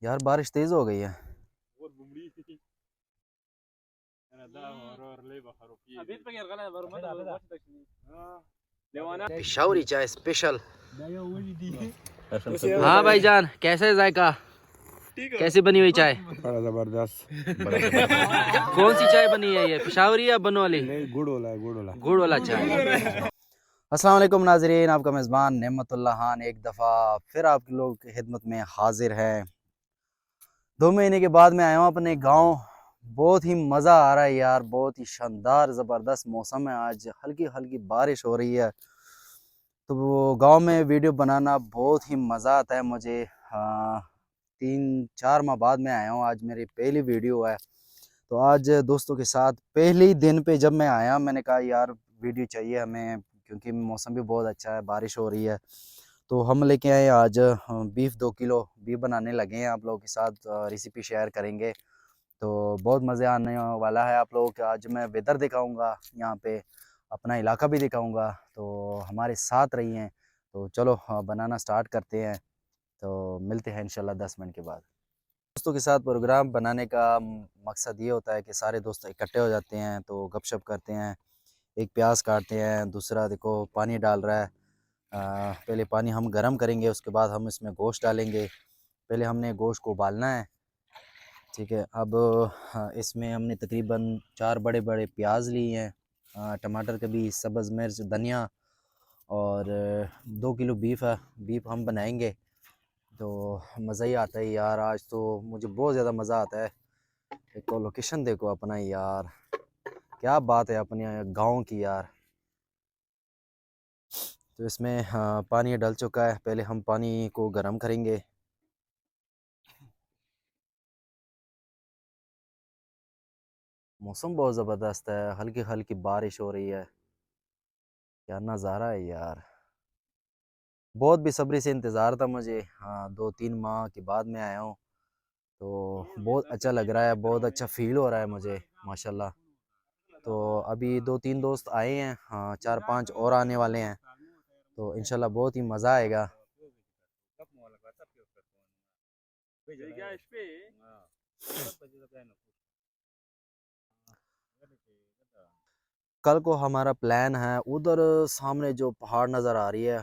यार बारिश तेज हो गई है। पिशावरी चाय स्पेशल। हाँ भाईजान, कैसा है जायका? कैसी बनी हुई चाय? बड़ा जबरदस्त। कौन सी चाय बनी है ये, पिशावरी या बनवाली? नहीं, गुड़ वाला है, गुड़ वाला। गुड़ वाला चाय। अस्सलाम वालेकुम नाजरीन, आपका मेज़बान नेमतुल्लाह खान एक दफ़ा फिर आप लोगों की खिदमत में हाजिर है। 2 महीने के बाद मैं आया हूँ अपने गांव। बहुत ही मज़ा आ रहा है यार, बहुत ही शानदार ज़बरदस्त मौसम है। आज हल्की हल्की बारिश हो रही है, तो वो गांव में वीडियो बनाना बहुत ही मज़ा आता है मुझे। हाँ, 3-4 माह बाद मैं आया हूँ, आज मेरी पहली वीडियो है। तो आज दोस्तों के साथ पहले दिन पे जब मैं आया, मैंने कहा यार वीडियो चाहिए हमें, क्योंकि मौसम भी बहुत अच्छा है, बारिश हो रही है। तो हम लेके आए आज बीफ 2 किलो बीफ बनाने लगे हैं, आप लोगों के साथ रेसिपी शेयर करेंगे। तो बहुत मज़े आने वाला है आप लोगों को। आज मैं वेदर दिखाऊंगा, यहाँ पे अपना इलाका भी दिखाऊंगा, तो हमारे साथ रहिए हैं। तो चलो बनाना स्टार्ट करते हैं। तो मिलते हैं इंशाल्लाह 10 मिनट के बाद। दोस्तों के साथ प्रोग्राम बनाने का मकसद ये होता है कि सारे दोस्त इकट्ठे हो जाते हैं, तो गपशप करते हैं। एक प्याज काटते हैं, दूसरा देखो पानी डाल रहा है। पहले पानी हम गरम करेंगे, उसके बाद हम इसमें गोश्त डालेंगे। पहले हमने गोश्त को उबालना है, ठीक है। अब इसमें हमने तकरीबन 4 बड़े बड़े प्याज लिए हैं, टमाटर का भी, सब्ज़ मिर्च, धनिया, और 2 किलो बीफ है। बीफ हम बनाएंगे तो मज़ा ही आता है यार। आज तो मुझे बहुत ज़्यादा मज़ा आता है। एक तो लोकेशन देखो अपना यार, क्या बात है अपने गांव की यार। तो इसमें पानी डल चुका है, पहले हम पानी को गर्म करेंगे। मौसम बहुत ज़बरदस्त है, हल्की हल्की बारिश हो रही है, क्या नज़ारा है यार। बहुत बेसब्री से इंतज़ार था मुझे। हाँ, 2-3 माह के बाद मैं आया हूँ, तो बहुत अच्छा लग रहा है, बहुत अच्छा फील हो रहा है मुझे माशाल्लाह। तो अभी 2-3 दोस्त आए हैं, हाँ 4-5 और आने वाले हैं, तो इंशाल्लाह बहुत ही मज़ा आएगा। कल को हमारा प्लान है, उधर सामने जो पहाड़ नज़र आ रही है,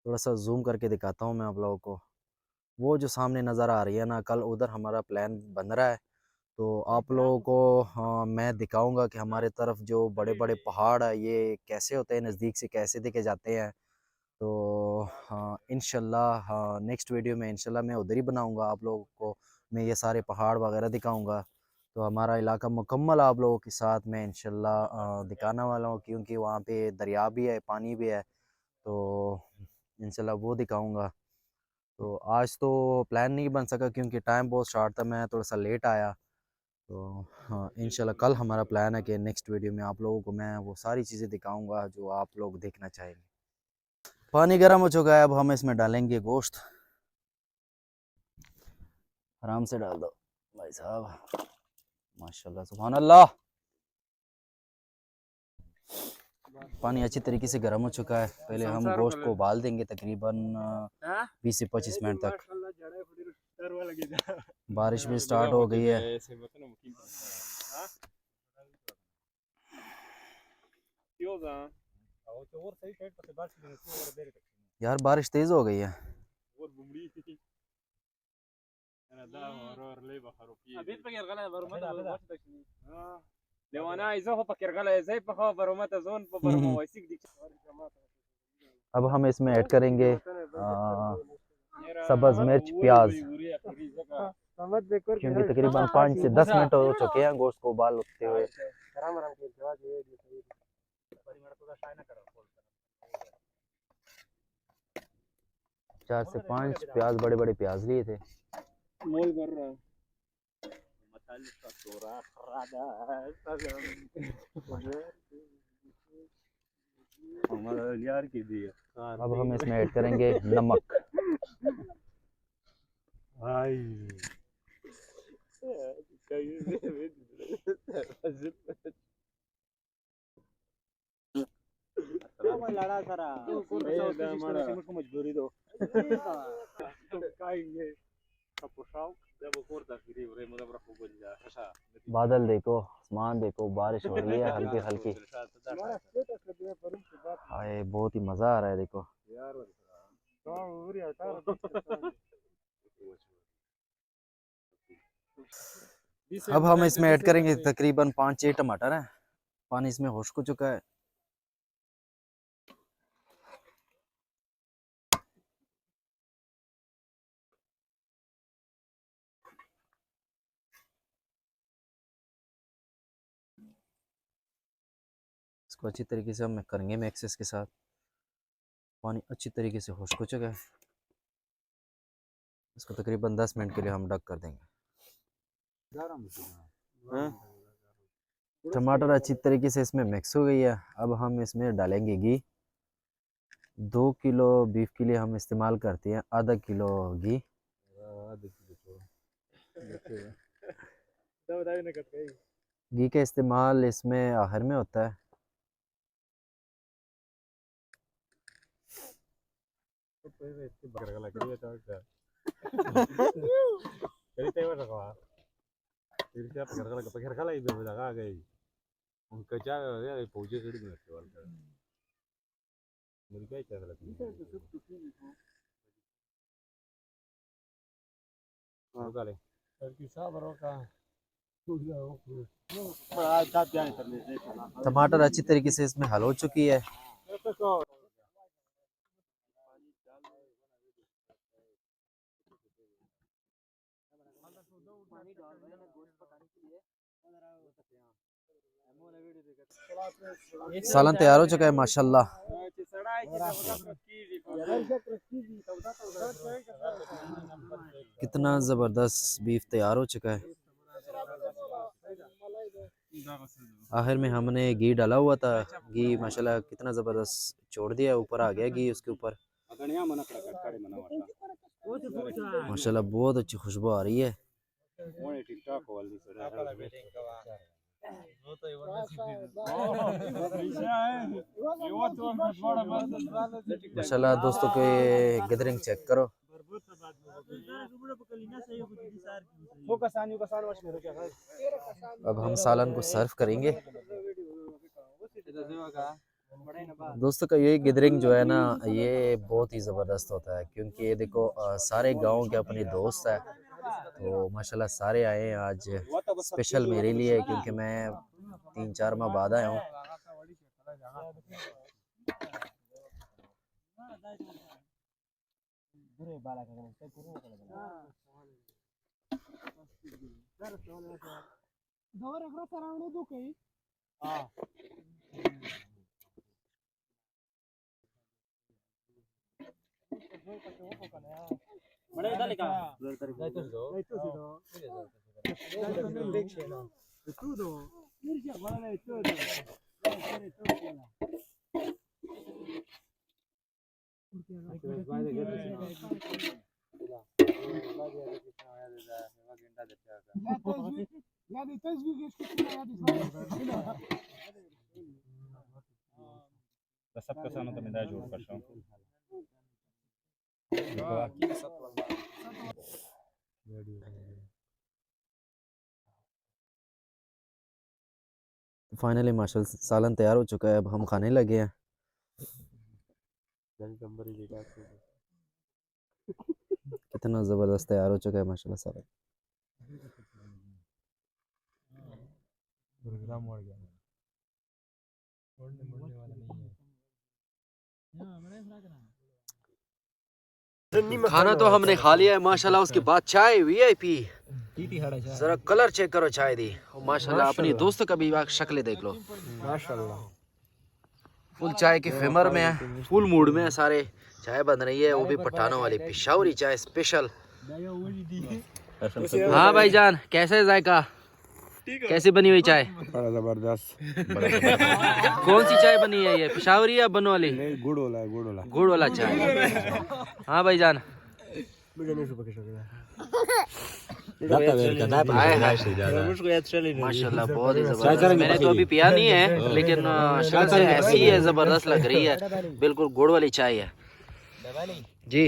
थोड़ा सा जूम करके दिखाता हूँ मैं आप लोगों को। वो जो सामने नज़र आ रही है ना, कल उधर हमारा प्लान बन रहा है। तो आप लोगों को हाँ मैं दिखाऊंगा कि हमारे तरफ जो बड़े बड़े पहाड़ है ये कैसे होते हैं, नज़दीक से कैसे दिखे जाते हैं। तो हाँ इंशाल्लाह, हाँ नेक्स्ट वीडियो में इंशाल्लाह मैं उधर ही बनाऊंगा, आप लोगों को मैं ये सारे पहाड़ वगैरह दिखाऊंगा। तो हमारा इलाका मुकम्मल आप लोगों के साथ मैं इंशाल्लाह दिखाने वाला हूँ, क्योंकि वहाँ पे दरिया भी है, पानी भी है, तो इंशाल्लाह वो दिखाऊंगा। तो आज तो प्लान नहीं बन सका क्योंकि टाइम बहुत शॉर्ट था, मैं थोड़ा सा लेट आया। तो हाँ इंशाल्लाह कल हमारा प्लान है कि नेक्स्ट वीडियो में आप लोगों को मैं वो सारी चीज़ें दिखाऊंगा जो आप लोग देखना चाहेंगे। पानी गर्म हो चुका है, अब हम इसमें डालेंगे गोश्त। आराम से डाल दो भाई साहब, माशाल्लाह सुभान अल्लाह। पानी अच्छी तरीके से गर्म हो चुका है, पहले हम गोश्त को उबाल देंगे तकरीबन 20 से 25 मिनट तक। बारिश भी स्टार्ट हो गई है। यार बारिश तेज हो गई है। अब हम इसमें ऐड करेंगे सब्ज़ मिर्च, प्याज, क्योंकि तकरीबन 5 से 10 मिनट हो चुके हैं गोश्त को उबाल उठते हुए। 4 से 5 प्याज, बड़े बड़े प्याज लिए थे। अब हम इसमें ऐड करेंगे नमक। बादल देखो, आसमान देखो, बारिश हो रही है हल्की हल्की। हाय बहुत ही मजा आ रहा है देखो। अब हम इसमें ऐड करेंगे तकरीबन 5-6 टमाटर हैं। पानी इसमें खुश्क हो चुका है। इसको अच्छी तरीके से हम करेंगे मिक्स इसके साथ। पानी अच्छी तरीके से खुश्क हो चुका है। इसको तकरीबन 10 मिनट के लिए हम ढक कर देंगे। टमाटर अच्छी तरीके से इसमें मिक्स हो गई है। अब हम इसमें डालेंगे घी। 2 किलो बीफ के लिए हम इस्तेमाल करते हैं आधा किलो घी। घी का इस्तेमाल इसमें आखिर में होता है। टमाटर अच्छी तरीके से इसमें हल हो चुकी है। सालन तैयार हो चुका है माशाल्लाह। कितना ज़बरदस्त बीफ तैयार हो चुका है। आखिर में हमने घी डाला हुआ था। घी माशाल्लाह कितना ज़बरदस्त छोड़ दिया, ऊपर आ गया घी उसके ऊपर। माशाल्लाह बहुत अच्छी खुशबू आ रही है। माशाल्लाह दोस्तों के गैदरिंग चेक करो। अब हम सालन को सर्व करेंगे। दोस्तों का ये गैदरिंग जो है ना, ये बहुत ही ज़बरदस्त होता है, क्योंकि ये देखो सारे गांव के अपने दोस्त है। तो माशाल्लाह सारे आए हैं आज स्पेशल मेरे लिए, क्योंकि मैं 3-4 माह बाद आया हूँ। फाइनली माशाल्लाह सालन तैयार हो चुका है। अब हम खाने लगे हैं। कितना ज़बरदस्त तैयार हो चुका है माशाल्लाह सालन। खाना तो हमने खा लिया है माशाल्लाह। उसके बाद चाय वीआईपी। जरा कलर चेक करो चाय दी। माशाल्लाह अपनी दोस्तों का भी शक्ल देख लो। माशाल्लाह फुल चाय के फेमर में है, फुल मूड में है सारे। चाय बन रही है, वो भी पठानों वाली पिशावरी चाय स्पेशल। हाँ भाईजान, कैसे है जायका? कैसी बनी हुई चाय? बड़ा जबरदस्त। कौन सी चाय बनी है ये, पिशावरी या बनो वाली? नहीं, गुड़ वाला है, गुड़ वाला। गुड़ वाला चाय। हाँ भाईजान, माशाल्लाह बहुत ही जबरदस्त। मैंने तो अभी पिया नहीं है, लेकिन शक्ल से ऐसी है, जबरदस्त लग रही है। बिल्कुल गुड़ वाली चाय है जी।